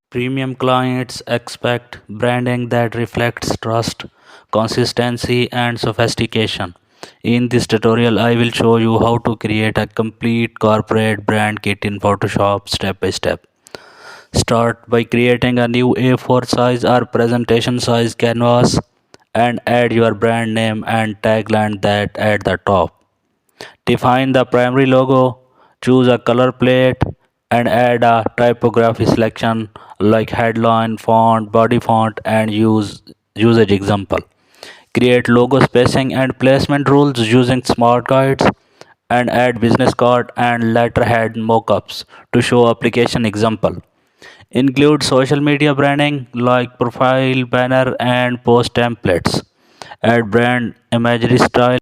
Premium clients expect branding that reflects trust, consistency, and sophistication. In this tutorial, I will show you how to create a complete corporate brand kit in Photoshop step by step. Start by creating a new A4 size or presentation size canvas and add your brand name and tagline that at the top. Define the primary logo, choose a color plate, and add a typography selection like headline, font, body font, and usage example. Create logo spacing and placement rules using smart guides and add business card and letterhead mockups to show application example. Include social media branding like profile, banner, and post templates. Add brand imagery style